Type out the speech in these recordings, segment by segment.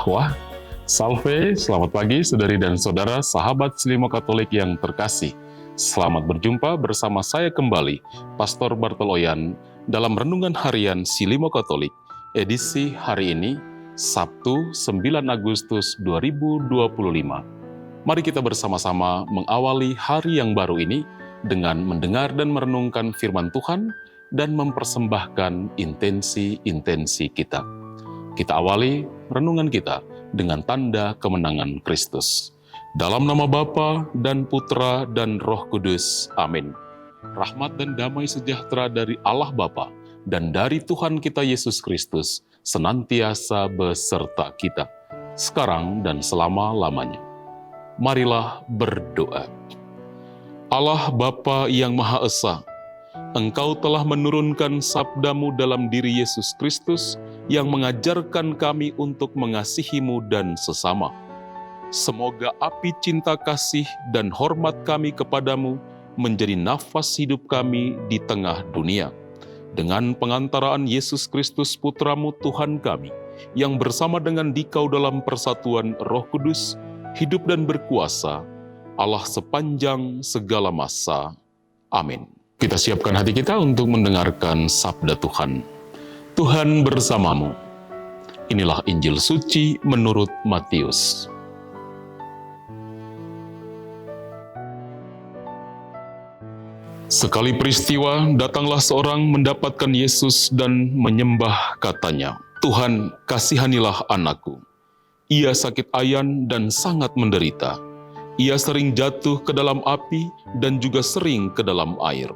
Wah. Salve, selamat pagi saudari dan saudara sahabat Selimo Katolik yang terkasih. Selamat berjumpa bersama saya kembali, Pastor Bartoloyan, dalam Renungan Harian Selimo Katolik, edisi hari ini, Sabtu 9 Agustus 2025. Mari kita bersama-sama mengawali hari yang baru ini dengan mendengar dan merenungkan firman Tuhan dan mempersembahkan intensi-intensi kita. Kita awali renungan kita dengan tanda kemenangan Kristus. Dalam nama Bapa dan Putra dan Roh Kudus. Amin. Rahmat dan damai sejahtera dari Allah Bapa dan dari Tuhan kita Yesus Kristus senantiasa beserta kita, sekarang dan selama-lamanya. Marilah berdoa. Allah Bapa yang Maha Esa, Engkau telah menurunkan sabda-Mu dalam diri Yesus Kristus yang mengajarkan kami untuk mengasihi-Mu dan sesama. Semoga api cinta kasih dan hormat kami kepadamu menjadi nafas hidup kami di tengah dunia. Dengan pengantaraan Yesus Kristus Putra-Mu Tuhan kami, yang bersama dengan Dikau dalam persatuan Roh Kudus, hidup dan berkuasa, Allah sepanjang segala masa. Amin. Kita siapkan hati kita untuk mendengarkan sabda Tuhan. Tuhan bersamamu. Inilah Injil suci menurut Matius. Sekali peristiwa, datanglah seorang mendapatkan Yesus dan menyembah, katanya, "Tuhan, kasihanilah anakku. Ia sakit ayan dan sangat menderita. Ia sering jatuh ke dalam api dan juga sering ke dalam air.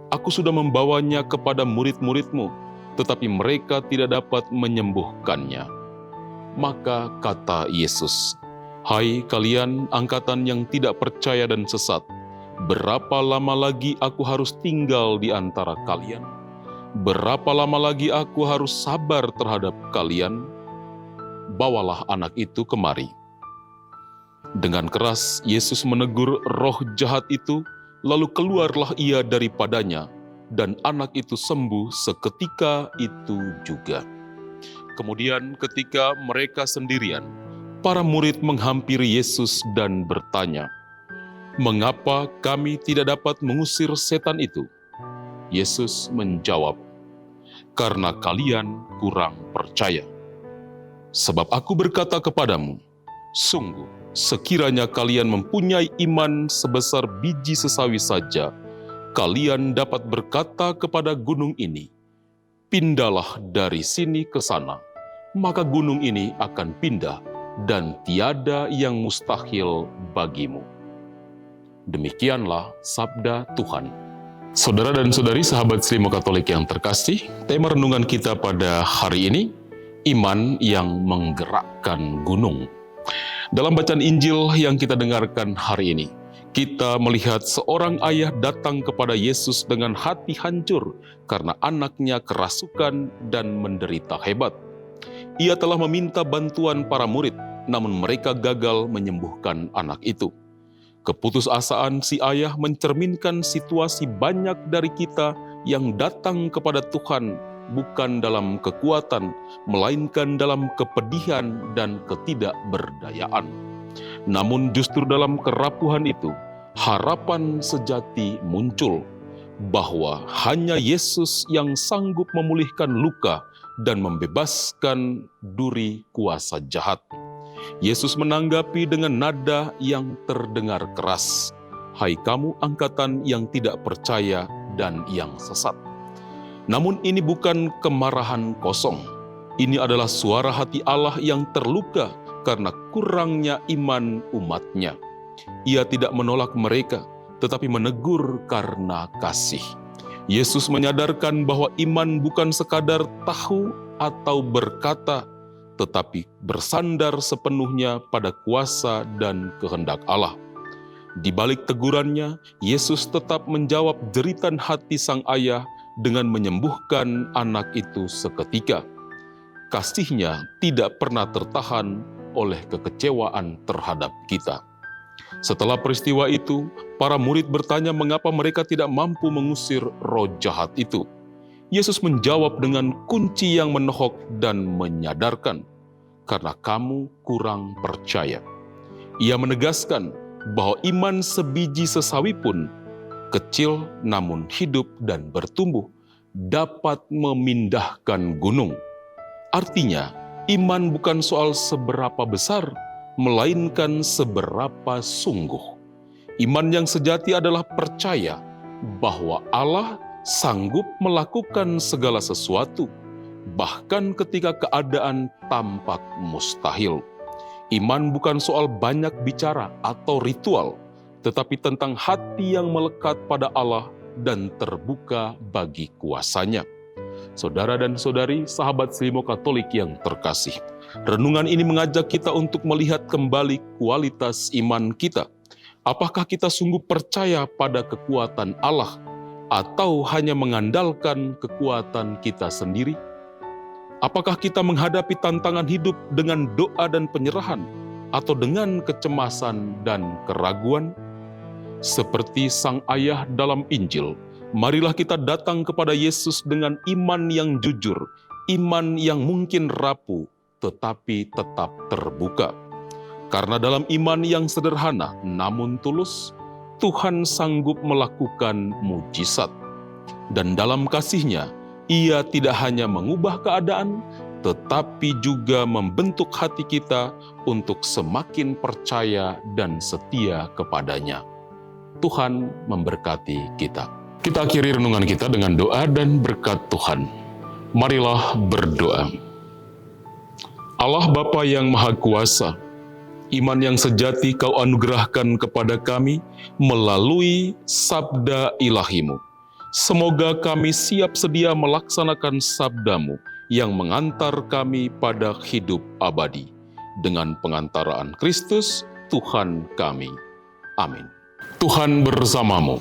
Aku sudah membawanya kepada murid-murid-Mu, tetapi mereka tidak dapat menyembuhkannya." Maka kata Yesus, "Hai kalian angkatan yang tidak percaya dan sesat, berapa lama lagi aku harus tinggal di antara kalian? Berapa lama lagi aku harus sabar terhadap kalian? Bawalah anak itu kemari." Dengan keras Yesus menegur roh jahat itu, lalu keluarlah ia daripadanya, dan anak itu sembuh seketika itu juga. Kemudian ketika mereka sendirian, para murid menghampiri Yesus dan bertanya, "Mengapa kami tidak dapat mengusir setan itu?" Yesus menjawab, "Karena kalian kurang percaya. Sebab aku berkata kepadamu, sungguh, sekiranya kalian mempunyai iman sebesar biji sesawi saja, kalian dapat berkata kepada gunung ini, 'Pindahlah dari sini ke sana,' maka gunung ini akan pindah, dan tiada yang mustahil bagimu." Demikianlah sabda Tuhan. Saudara dan saudari sahabat Selimo Katolik yang terkasih, tema renungan kita pada hari ini, iman yang menggerakkan gunung. Dalam bacaan Injil yang kita dengarkan hari ini, kita melihat seorang ayah datang kepada Yesus dengan hati hancur karena anaknya kerasukan dan menderita hebat. Ia telah meminta bantuan para murid, namun mereka gagal menyembuhkan anak itu. Keputusasaan si ayah mencerminkan situasi banyak dari kita yang datang kepada Tuhan bukan dalam kekuatan, melainkan dalam kepedihan dan ketidakberdayaan. Namun justru dalam kerapuhan itu, harapan sejati muncul, bahwa hanya Yesus yang sanggup memulihkan luka dan membebaskan duri kuasa jahat. Yesus menanggapi dengan nada yang terdengar keras, hai kamu angkatan yang tidak percaya dan yang sesat. Namun ini bukan kemarahan kosong. Ini adalah suara hati Allah yang terluka karena kurangnya iman umatnya. Ia tidak menolak mereka, tetapi menegur karena kasih. Yesus menyadarkan bahwa iman bukan sekadar tahu atau berkata, tetapi bersandar sepenuhnya pada kuasa dan kehendak Allah. Di balik tegurannya, Yesus tetap menjawab jeritan hati sang ayah dengan menyembuhkan anak itu seketika. Kasihnya tidak pernah tertahan oleh kekecewaan terhadap kita. Setelah peristiwa itu, para murid bertanya mengapa mereka tidak mampu mengusir roh jahat itu. Yesus menjawab dengan kunci yang menohok dan menyadarkan, karena kamu kurang percaya. Ia menegaskan bahwa iman sebiji sesawi pun, kecil namun hidup dan bertumbuh, dapat memindahkan gunung. Artinya, iman bukan soal seberapa besar, melainkan seberapa sungguh. Iman yang sejati adalah percaya bahwa Allah sanggup melakukan segala sesuatu, bahkan ketika keadaan tampak mustahil. Iman bukan soal banyak bicara atau ritual, tetapi tentang hati yang melekat pada Allah dan terbuka bagi kuasa-Nya. Saudara dan saudari, sahabat Selimo Katolik yang terkasih, renungan ini mengajak kita untuk melihat kembali kualitas iman kita. Apakah kita sungguh percaya pada kekuatan Allah atau hanya mengandalkan kekuatan kita sendiri? Apakah kita menghadapi tantangan hidup dengan doa dan penyerahan atau dengan kecemasan dan keraguan? Seperti sang ayah dalam Injil, marilah kita datang kepada Yesus dengan iman yang jujur, iman yang mungkin rapuh, tetapi tetap terbuka. Karena dalam iman yang sederhana namun tulus, Tuhan sanggup melakukan mujizat. Dan dalam kasih-Nya, Ia tidak hanya mengubah keadaan, tetapi juga membentuk hati kita untuk semakin percaya dan setia kepada-Nya. Tuhan memberkati kita. Kita akhiri renungan kita dengan doa dan berkat Tuhan. Marilah berdoa. Allah Bapa yang Maha Kuasa, iman yang sejati Kau anugerahkan kepada kami melalui sabda ilahi-Mu. Semoga kami siap sedia melaksanakan sabda-Mu yang mengantar kami pada hidup abadi. Dengan pengantaraan Kristus, Tuhan kami. Amin. Tuhan bersamamu.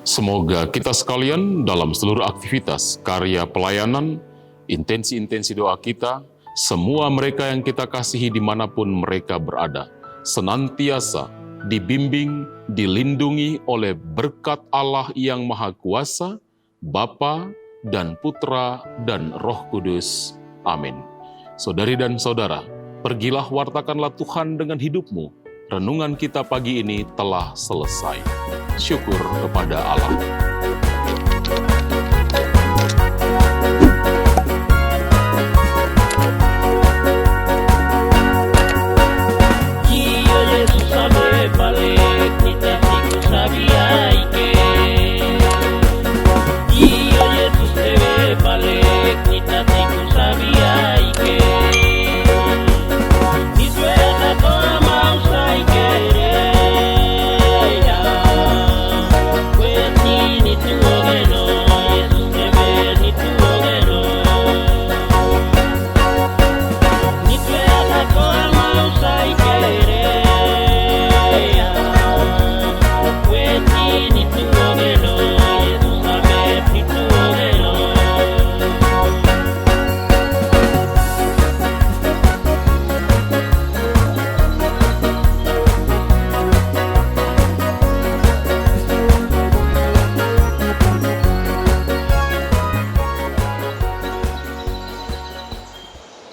Semoga kita sekalian dalam seluruh aktivitas, karya pelayanan, intensi-intensi doa kita, semua mereka yang kita kasihi dimanapun mereka berada, senantiasa dibimbing, dilindungi oleh berkat Allah yang Maha Kuasa, Bapa dan Putra dan Roh Kudus. Amin. Saudari dan saudara, pergilah wartakanlah Tuhan dengan hidupmu. Renungan kita pagi ini telah selesai. Syukur kepada Allah.